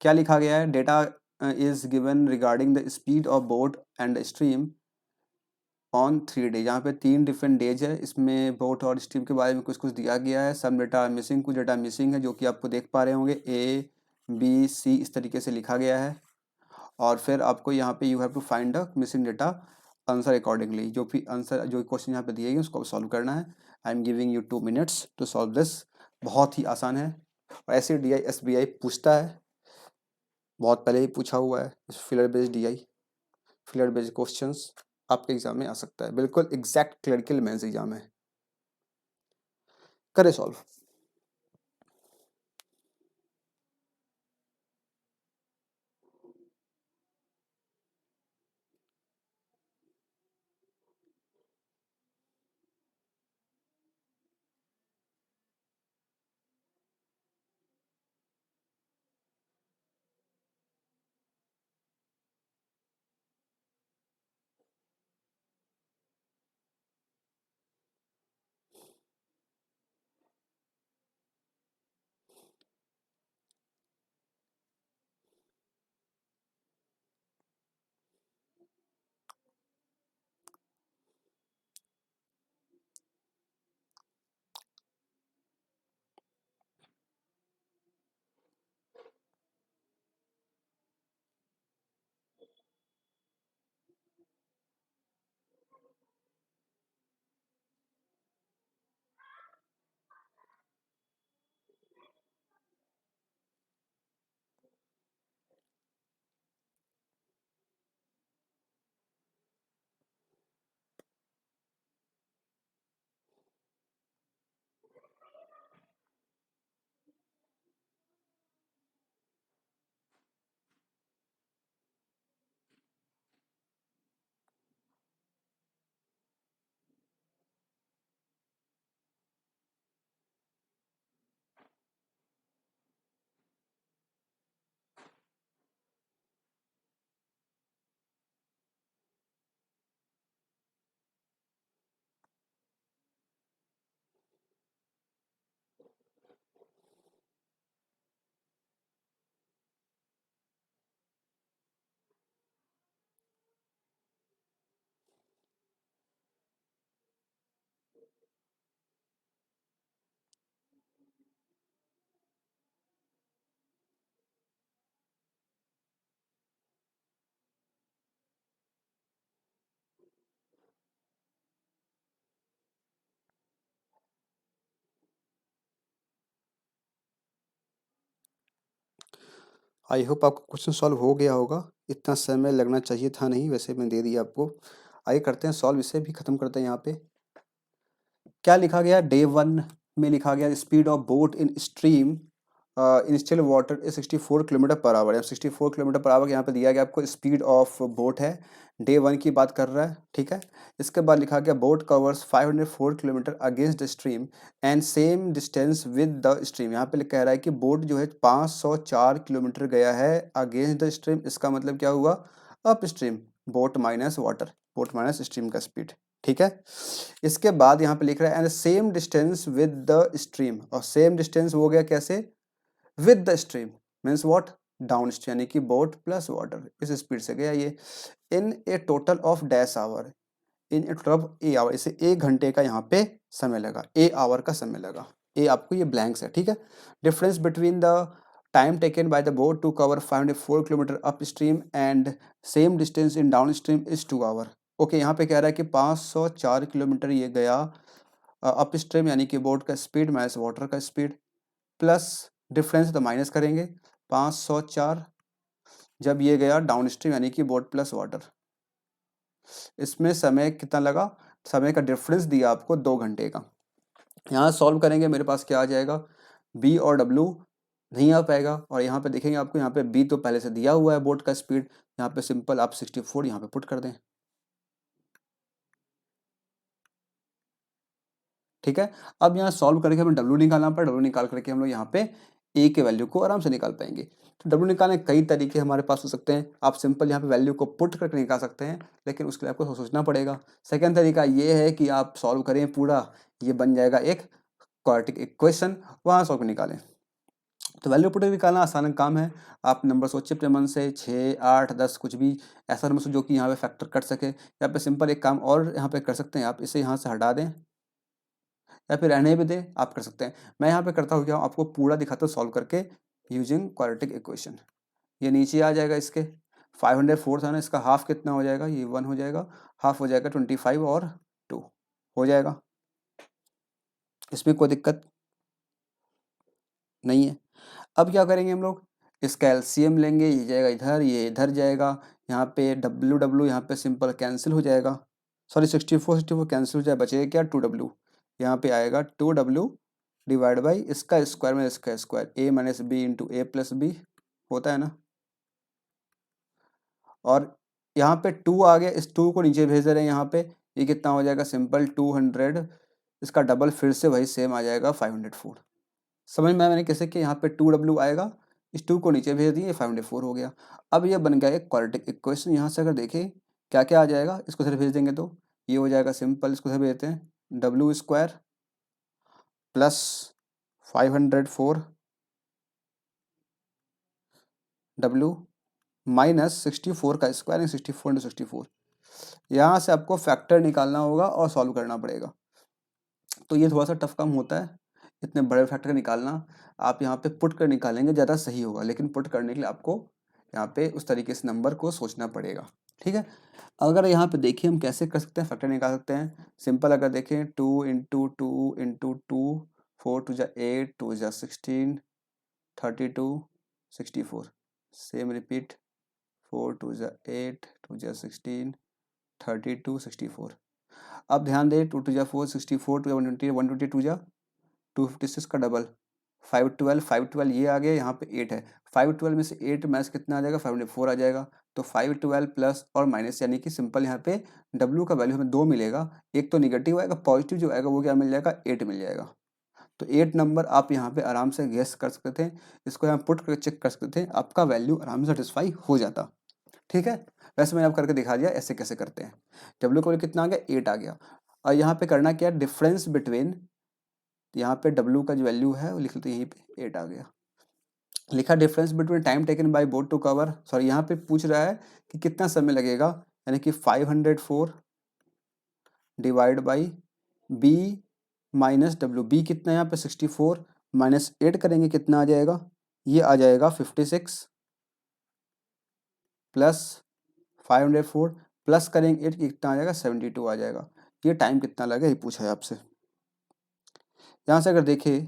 क्या लिखा गया है? Data is given regarding the speed of boat and stream on 3 day. यहाँ पे 3 डिफरेंट डेज है, इसमें बोट और स्ट्रीम के बारे में कुछ कुछ दिया गया है। सम डेटा मिसिंग, कुछ डेटा मिसिंग है, जो कि आपको देख पा रहे होंगे, A, B, C इस तरीके से लिखा गया है। और फिर आपको यहाँ पे you have to find the missing data, answer accordingly. जो भी आंसर, जो क्वेश्चन यहाँ पे दिए गए उसको सॉल्व करना है। I am giving you 2 minutes to solve this. बहुत ही आसान है, और ऐसे DI SBI पूछता है, बहुत पहले ही पूछा हुआ है। Filler based DI, filler based questions आपके एग्जाम में आ सकता है, बिल्कुल एग्जैक्ट क्लरिकल मेंस एग्जाम है। करे सॉल्व। आई होप आपको क्वेश्चन सॉल्व हो गया होगा। इतना समय लगना चाहिए था नहीं, वैसे मैं दे दिया आपको। आइए करते हैं सॉल्व, इसे भी खत्म करते हैं। यहाँ पे क्या लिखा गया? डे 1 में लिखा गया speed of boat in stream in still water is 64 kilometre per our. 64 kilometre per our यहाँ पे दिया गया आपको, स्पीड ऑफ बोट है। डे 1 की बात कर रहा है, ठीक है। इसके बाद लिखा गया boat covers 504 kilometre against the stream and same distance with the stream. यहाँ पे कह रहा है कि बोट जो है 504 किलोमीटर गया है अगेंस्ट द स्ट्रीम। इसका मतलब क्या हुआ? Upstream, boat minus water, boat minus stream का स्पीड, ठीक है। इसके बाद यहाँ पे लिख रहा है and same distance with the stream, और सेम डिस्टेंस हो गया कैसे? With the stream means what? Downstream, यानी कि बोट प्लस वाटर, इस स्पीड से गया ये। In a total of dash hour, in a total of a hour, इसे 1 घंटे का यहाँ पे समय लगा, ए आवर का समय लगा। ए आपको ये ब्लैंक्स है, ठीक है। Difference between the time taken by the boat to cover 504 kilometre up stream and same distance in down stream is 2 hour. Okay, यहाँ पे कह रहा है कि 504 किलोमीटर ये गया अप स्ट्रीम, यानी कि बोट का स्पीड माइनस वाटर का स्पीड, प्लस डिफरेंस तो माइनस करेंगे, 504 जब ये गया डाउन स्ट्रीम यानी कि बोट प्लस वाटर। इसमें समय कितना लगा, समय का डिफरेंस दिया आपको 2 घंटे का। यहाँ सॉल्व करेंगे मेरे पास क्या आ जाएगा, बी और डब्ल्यू नहीं आ पाएगा, और यहाँ पे देखेंगे आपको यहाँ पे बी तो पहले से दिया हुआ है बोट का स्पीड, यहाँ पे सिंपल आप 64 यहाँ पे पुट कर दें। ठीक है, अब यहाँ सॉल्व करके हमें डब्ल्यू निकालना पड़ा, डब्ल्यू निकाल करके हम लोग यहाँ पे ए के वैल्यू को आराम से निकाल पाएंगे। तो डब्ल्यू निकालने कई तरीके हमारे पास हो सकते हैं, आप सिंपल यहाँ पे वैल्यू को पुट करके निकाल सकते हैं, लेकिन उसके लिए आपको सोचना पड़ेगा। सेकंड तरीका ये है कि आप सॉल्व करें पूरा, ये बन जाएगा एक क्वाड्रेटिक इक्वेशन, वहाँ सॉल्व कर निकालें। तो वैल्यू पुट निकालना आसान काम है, आप नंबर सोचिए अपने मन से 6, 8, 10 कुछ भी ऐसा नंबर जो कि यहाँ पे फैक्टर कट सके। यहाँ पे सिंपल एक काम और यहाँ पे कर सकते हैं, आप इसे यहाँ से हटा दें या फिर रहने भी दें, आप कर सकते हैं। मैं यहाँ पे करता हूँ क्या, आपको पूरा दिखाता हूँ सॉल्व करके यूजिंग क्वाड्रेटिक इक्वेशन। ये नीचे आ जाएगा इसके 504 था ना, इसका हाफ कितना हो जाएगा, ये 1 हो जाएगा, हाफ हो जाएगा 25 और 2 हो जाएगा, इसमें कोई दिक्कत नहीं है। अब क्या करेंगे हम लोग, इसका एलसीएम लेंगे, ये जाएगा इधर, ये इधर जाएगा, यहाँ पे डब्ल्यू डब्ल्यू यहाँ पे सिंपल कैंसिल हो जाएगा, सॉरी 64 कैंसिल हो जाए, बचेगा क्या 2w, यहाँ पे आएगा 2w डिवाइड बाई इसका स्क्वायर में इसका square, a minus b into a plus b होता है ना, और यहाँ पे 2 आ गया, इस 2 को नीचे भेज दे रहे हैं यहाँ पे, ये कितना हो जाएगा सिंपल 200, इसका डबल फिर से वही सेम आ जाएगा 504। समझ में आया मैंने कैसे कि यहाँ पे 2w आएगा, इस 2 को नीचे भेज दिए, 504 हो गया। अब ये बन गया एक क्वाड्रेटिक इक्वेशन। यहाँ से अगर देखें क्या क्या आ जाएगा, इसको इधर भेज देंगे तो ये हो जाएगा सिंपल, इसको इधर भेज देते हैं, W square plus 504 W minus 64 का स्क्वायर, 64 इंटू 64, यहाँ से आपको फैक्टर निकालना होगा और सॉल्व करना पड़ेगा। तो ये थोड़ा सा टफ काम होता है, इतने बड़े फैक्टर निकालना। आप यहाँ पे पुट कर निकालेंगे ज़्यादा सही होगा, लेकिन पुट करने के लिए आपको यहाँ पे उस तरीके से नंबर को सोचना पड़ेगा। ठीक है, अगर यहाँ पे देखिए हम कैसे कर सकते हैं, फैक्टर निकाल सकते हैं। सिंपल अगर देखें 2 इंटू 2 इंटू 2, 4 टू जा 8, 2 जा 16, 32, 64, सेम रिपीट 4 टू जा 8, 2 जा 16, 32, 64। अब ध्यान दें 2 टू जा 4, 64 टू जा 120, 120 टू जा 256 का डबल 512, 512 ये आ गया, यहाँ पे 8 है, 512 में से 8 मैच कितना आ जाएगा, 504 आ जाएगा। तो 512 प्लस और माइनस यानी कि सिंपल यहाँ पे W का वैल्यू हमें 2 मिलेगा, एक तो निगेटिव आएगा, पॉजिटिव जो आएगा वो क्या मिल जाएगा, 8 मिल जाएगा। तो 8 नंबर आप यहाँ पे आराम से गेस कर सकते थे, इसको यहाँ पुट करके चेक कर सकते थे, आपका वैल्यू आराम से सेटिस्फाई हो जाता। ठीक है, वैसे मैंने आप करके दिखा दिया ऐसे कैसे करते हैं। W का वैल्यू कितना आ गया, 8 आ गया, और यहाँ पे करना क्या, डिफरेंस बिटवीन, यहाँ पे W का जो वैल्यू है वो लिख लेते हैं, यहीं पे 8 आ गया, लिखा difference between time taken by boat to cover, sorry यहाँ पे पूछ रहा है कि कितना समय लगेगा, यानी कि 504 divide by B minus W, B कितना है यहाँ पे 64, माइनस 8 करेंगे कितना आ जाएगा, ये आ जाएगा 56 प्लस 504 प्लस करेंगे 8 कितना आ जाएगा 72 आ जाएगा। ये टाइम कितना लगेगा ये पूछा है आपसे। यहाँ से अगर देखें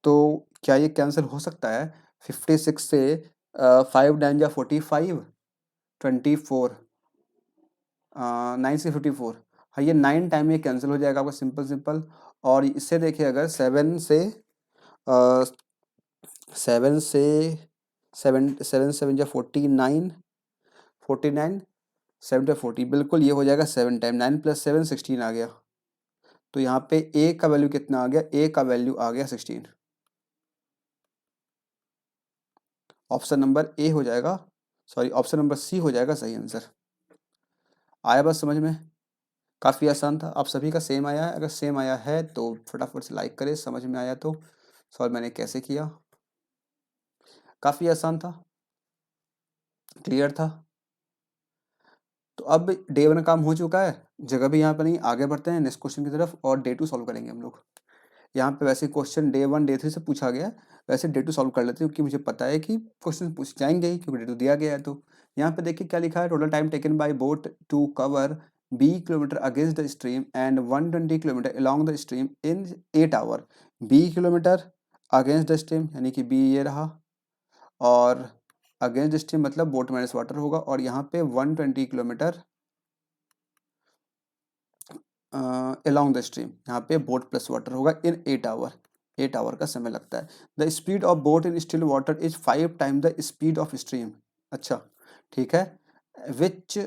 तो क्या ये कैंसिल हो सकता है, 56 से 5 9 जा 45, 24, 9 से 54, हाँ ये 9 टाइम ये कैंसिल हो जाएगा आपका, सिंपल सिंपल। और इससे देखिए अगर 7 से 7 7 जा 49, 49, 7 to 40, बिल्कुल ये हो जाएगा 7 टाइम, 9 प्लस 7 16 आ गया। तो यहाँ पे ए का वैल्यू कितना आ गया, ए का वैल्यू आ गया 16, ऑप्शन नंबर ए हो जाएगा, सॉरी ऑप्शन नंबर सी हो जाएगा सही आंसर। आया बस समझ में, काफ़ी आसान था। आप सभी का सेम आया है, अगर सेम आया है तो फटाफट से लाइक करें, समझ में आया तो सॉल्व मैंने कैसे किया, काफ़ी आसान था, क्लियर था। तो अब डे 1 काम हो चुका है, जगह भी यहाँ पर नहीं, आगे बढ़ते हैं नेक्स्ट क्वेश्चन की तरफ और डे 2 सॉल्व करेंगे हम लोग। यहाँ पे वैसे क्वेश्चन डे 1 डे 3 से पूछा गया, वैसे डे 2 सॉल्व कर लेते हैं क्योंकि मुझे पता है कि क्वेश्चन पूछ जाएंगे ही, क्योंकि डे 2 दिया गया है। तो यहाँ पे देखिए क्या लिखा है, total time taken by boat to cover b kilometre against the stream and 120 kilometre along the stream in 8 hour, b kilometre against the stream यानी कि b ये रहा, और अगेंस्ट स्ट्रीम मतलब बोट माइनस वाटर होगा, और यहाँ पे 120 किलोमीटर अलोंग द स्ट्रीम, यहाँ पे बोट प्लस वाटर होगा इन 8 आवर। 8 आवर का समय लगता है। The speed of boat in still water is 5 time the speed of stream. अच्छा, ठीक है। विच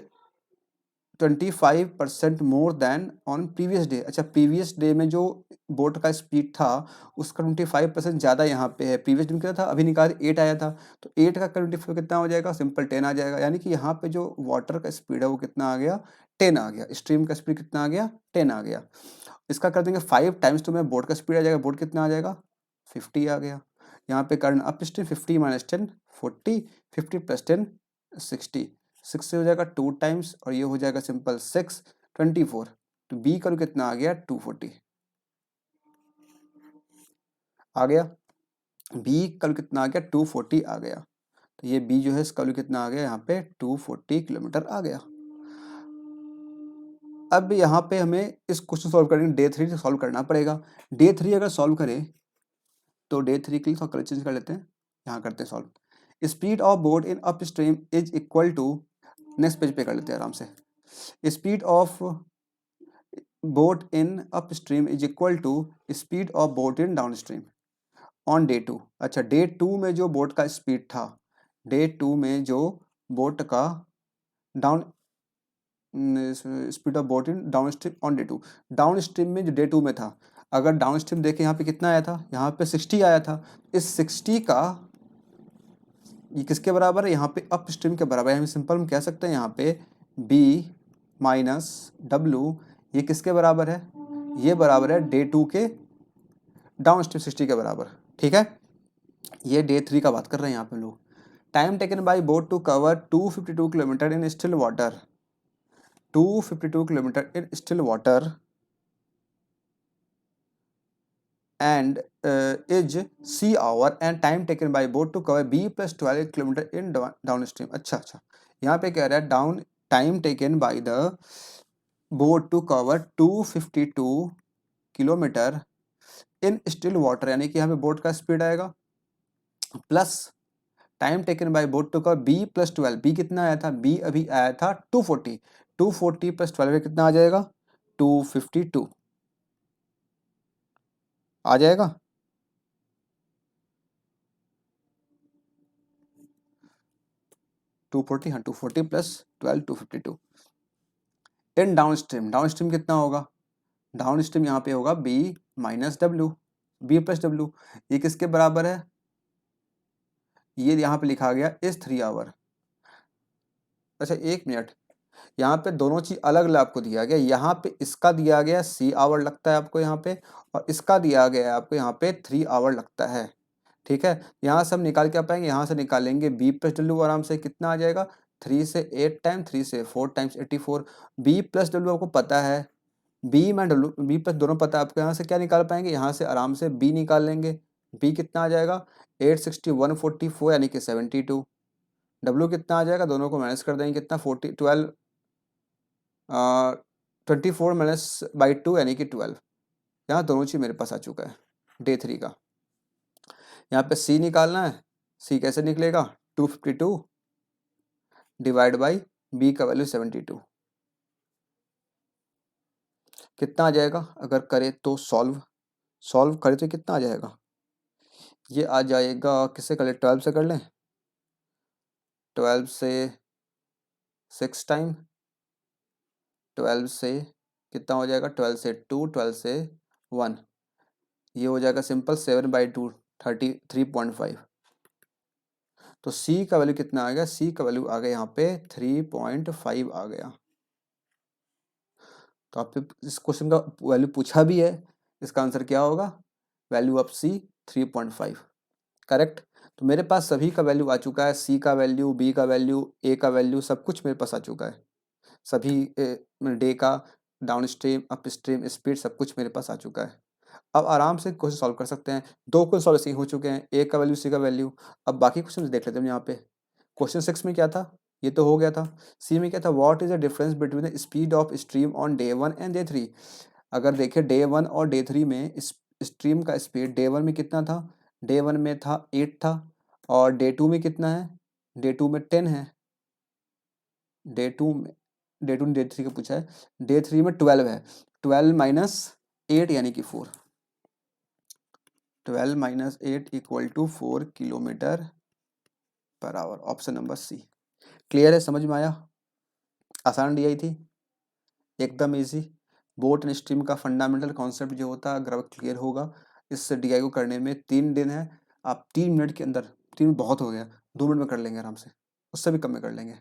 25% more than on previous day. अच्छा, प्रीवियस डे में जो बोट का स्पीड था उसका 25% ज़्यादा यहाँ पे है। प्रीवियस डे में कितना था, अभी निकाल 8 आया था, तो 8 का 25 कितना हो जाएगा, सिंपल 10 आ जाएगा। यानी कि यहाँ पे जो वाटर का स्पीड है वो कितना आ गया, 10 आ गया। स्ट्रीम का स्पीड कितना आ गया, 10 आ गया। इसका कर देंगे 5 टाइम्स, तो मैं बोट का स्पीड आ जाएगा, बोट कितना आ जाएगा, 50 आ गया। यहाँ पे current up stream 50 minus 10 40, 50 plus 10 60, 6 से हो जाएगा 2 टाइम्स, और ये हो जाएगा सिंपल 6 24। तो बी करूँ कितना आ गया, 240 आ गया। बी कल कितना आ गया, 240 आ गया। तो ये बी जो है इसका कितना आ गया, यहाँ पे 240 किलोमीटर आ गया। अब यहाँ पे हमें इस क्वेश्चन सॉल्व करने डे 3 सॉल्व करना पड़ेगा। डे 3 अगर सॉल्व करें तो डे 3 के लिए कलर चेंज कर लेते हैं, यहाँ करते हैं solve. Speed of boat in up stream is equal to, next page पे कर लेते हैं आराम से। Speed of boat in up stream is equal to speed of boat in down stream on day 2। अच्छा, डे 2 में जो बोट का स्पीड था, डे 2 में जो बोट का down speed of boat in down stream on day 2, down stream में जो डे 2 में था, अगर डाउन स्ट्रीम देखें यहाँ पे कितना आया था, यहाँ पे 60 आया था। इस 60 का ये किसके बराबर है, यहाँ पे अप स्ट्रीम के बराबर है। हम सिंपल हम कह सकते हैं यहाँ पे b माइनस डब्ल्यू, ये किसके बराबर है, ये बराबर है डे 2 के डाउन स्ट्रीम 60 के बराबर। ठीक है, ये डे 3 का बात कर रहे हैं यहाँ पे लोग। Time taken by boat to cover 252 kilometre in still water, 252 kilometre in still water and is C hour and time taken by boat to cover B plus 12 kilometre in downstream। अच्छा, यहाँ पे कह रहा है down time taken by the boat to cover 252 kilometre in still water, यानी कि यहाँ पे बोट का स्पीड आएगा, plus time taken by boat to cover B plus 12। B कितना आया था, B अभी आया था 240, 240 प्लस 12 कितना आ जाएगा, 252 आ जाएगा। टू फोर्टी, हाँ 240 plus 12 252। In down stream, down stream कितना होगा, डाउन स्ट्रीम यहाँ पे होगा B minus W, B plus W, ये किसके बराबर है, ये यहाँ पे लिखा गया इस 3 आवर। अच्छा, 1 मिनट, यहाँ पे दोनों चीज अलग अलग आपको दिया गया। यहाँ पे इसका दिया गया C आवर लगता है आपको यहाँ पे, और इसका दिया गया है आपको यहाँ पे 3 आवर लगता है। ठीक है, यहाँ से हम निकाल के आ पाएंगे, यहाँ से निकालेंगे बी प्लस डब्ल्यू, आराम से कितना आ जाएगा, 3 से 8 टाइम, 3 से 4 टाइम्स 84। बी प्लस डब्ल्यू आपको पता है, बी में डब्ल्यू बी प्लस दोनों पता है आपको, यहाँ से क्या निकाल पाएंगे, यहाँ से आराम से बी निकाल लेंगे। बी कितना आ जाएगा, 860 144 यानी कि 72। डब्ल्यू कितना आ जाएगा, दोनों को माइनस कर देंगे, कितना 40 12 24 माइनस बाई 2 यानी कि 12। यहाँ दोनों चीज़ मेरे पास आ चुका है डे 3 का। यहाँ पे सी निकालना है, सी कैसे निकलेगा, 252 डिवाइड बाई बी का वैल्यू 72, कितना आ जाएगा, अगर करें तो सॉल्व करें तो कितना आ जाएगा, ये आ जाएगा, किससे कर ले, 12 से कर लें, 12 से 6 टाइम, 12 से कितना हो जाएगा, 12 से 2, 12 से 1, ये हो जाएगा सिंपल 7/2 33.5। तो C का वैल्यू कितना आ गया, C का वैल्यू आ गया यहाँ पे 3.5 आ गया। तो आपसे इस क्वेश्चन का वैल्यू पूछा भी है, इसका आंसर क्या होगा, वैल्यू ऑफ C 3.5, करेक्ट। तो मेरे पास सभी का वैल्यू आ चुका है, C का वैल्यू, B का वैल्यू, A का वैल्यू, सब कुछ मेरे पास आ चुका है। सभी डे का, down stream, up stream, speed, सब कुछ मेरे पास आ चुका है। अब आराम से क्वेश्चन सॉल्व कर सकते हैं। 2 क्वेश्चन सॉल्व ऐसे ही हो चुके हैं, A का वैल्यू, C का वैल्यू। अब बाकी क्वेश्चन देख लेते हैं यहाँ पे। क्वेश्चन 6 में क्या था, ये तो हो गया था। सी में क्या था, what is the difference between the speed of stream on day 1 and day 3। अगर देखें डे 1 और डे 3 में स्ट्रीम का स्पीड डे 1 में कितना था, डे 1 में था 8 था, और डे 2 में कितना है, डे 2 में 10 है, डे 2 में डे 2 ने डे 3 का पूछा है, डे 3 में 12 है, 12 माइनस 8 यानी कि 4, 12 minus 8 equal to 4 kilometre per hour, option number C. Clear है, समझ में आया? आसान डी आई थी, एकदम इजी। बोट एंड स्ट्रीम का फंडामेंटल कॉन्सेप्ट जो होता है, अगर अब क्लियर होगा, इस डी आई को करने में 3 दिन है, आप 3 मिनट के अंदर, 3 बहुत हो गया, 2 मिनट में कर लेंगे आराम से, उससे भी कम में कर लेंगे।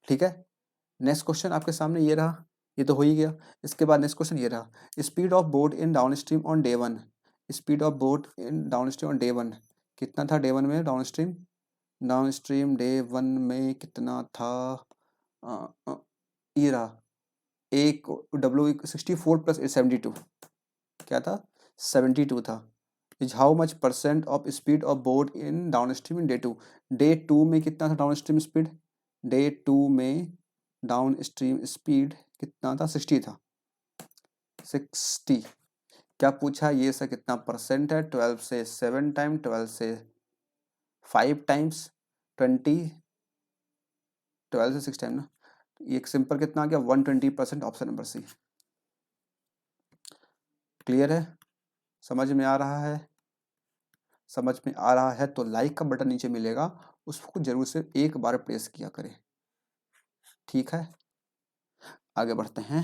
ठीक है, नेक्स्ट क्वेश्चन आपके सामने ये रहा, ये तो हो ही गया। इसके बाद नेक्स्ट क्वेश्चन ये रहा, speed of boat in down stream on day 1, speed of boat in down stream on day 1 कितना था, डे 1 में डाउन स्ट्रीम डे 1 में कितना था, ये रहा, एक W 64 प्लस 72, क्या था, 72 था। Is how much percent of speed of boat in down stream in day 2 में कितना था डाउन स्ट्रीम स्पीड, डे 2 में डाउन स्ट्रीम स्पीड कितना था, 60 था, 60। क्या पूछा, ये सर कितना परसेंट है, 12 से 7 टाइम, 12 से 5 टाइम्स, 20, 12 से 6 टाइम ना, एक सिंपल कितना आ गया, 120%, ऑप्शन नंबर सी। क्लियर है, समझ में आ रहा है? समझ में आ रहा है तो लाइक का बटन नीचे मिलेगा, उसको जरूर से एक बार प्रेस किया करें। ठीक है, आगे बढ़ते हैं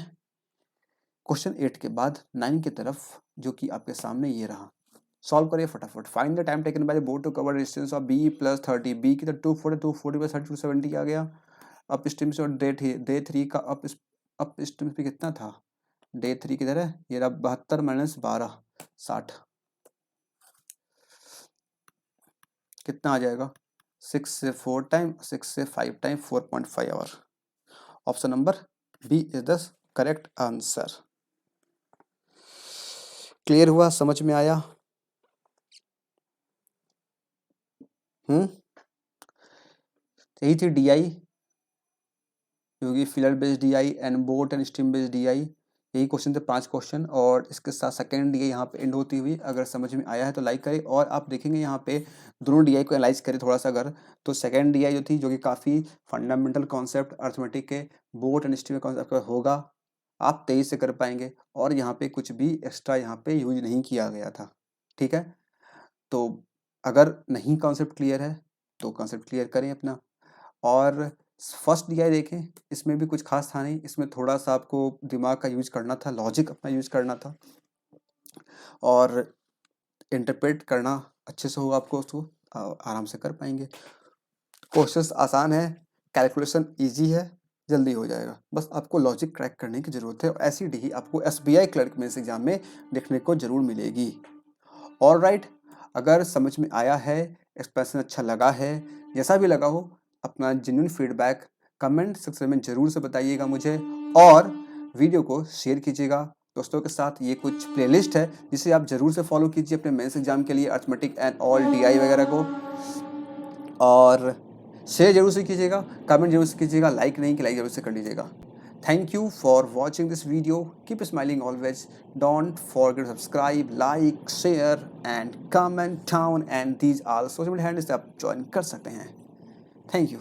क्वेश्चन 8 के बाद 9 की तरफ, जो कि आपके सामने ये रहा। सॉल्व करिए फटाफट। Find the time taken by the boat to cover distance of B plus 30, B की तो 240 प्लस 30 270 आ गया। अप स्ट्रीम से, और डे 3 का अप स्ट्रीम पे कितना था, डे 3 किधर है, ये रहा 72 माइनस 12, 60, कितना आ जाएगा, 6 से 4 टाइम, 6 से 5 time, 4.5 hour. Option number B is the correct answer. Clear हुआ, समझ में आया? यही थी डी आई, क्योंकि filler based D I and boat and stream based D I, यही क्वेश्चन थे 5 क्वेश्चन, और इसके साथ सेकेंड डी आई यहाँ पे एंड होती हुई। अगर समझ में आया है तो लाइक करें, और आप देखेंगे यहाँ पे दोनों डी आई को एनालाइज करें थोड़ा सा अगर, तो सेकेंड डी आई जो थी, जो कि काफ़ी फंडामेंटल कॉन्सेप्ट अर्थमेटिक के बोट एंड स्ट्रीम कॉन्सेप्ट होगा, आप 23 से कर पाएंगे, और यहाँ पे कुछ भी एक्स्ट्रा यहाँ पे यूज नहीं किया गया था। ठीक है, तो अगर नहीं कॉन्सेप्ट क्लियर है तो कॉन्सेप्ट क्लियर करें अपना। और फर्स्ट डी आई देखें, इसमें भी कुछ खास था नहीं, इसमें थोड़ा सा आपको दिमाग का यूज करना था, लॉजिक अपना यूज करना था, और इंटरप्रेट करना अच्छे से होगा आपको, उसको आराम से कर पाएंगे। क्वेश्चंस आसान है, कैलकुलेशन इजी है, जल्दी हो जाएगा, बस आपको लॉजिक क्रैक करने की ज़रूरत है। और ऐसी डी आपको SBI क्लर्क मेंस एग्जाम में देखने को जरूर मिलेगी। ऑलराइट, अगर समझ में आया है, एक्सप्रेशन अच्छा लगा है, जैसा भी लगा हो, अपना जेन्युइन फीडबैक कमेंट सेक्शन में जरूर से बताइएगा मुझे, और वीडियो को शेयर कीजिएगा दोस्तों के साथ। ये कुछ प्लेलिस्ट है जिसे आप जरूर से फॉलो कीजिए अपने मेंस एग्जाम के लिए, अर्थमेटिक एंड ऑल DI वगैरह को, और शेयर जरूर से कीजिएगा, कमेंट जरूर से कीजिएगा, लाइक नहीं कि लाइक जरूर से कर लीजिएगा। Thank you for watching this video. Keep smiling always. Don't forget to subscribe, like, share and comment down, and these all social media handles आप join कर सकते हैं। Thank you.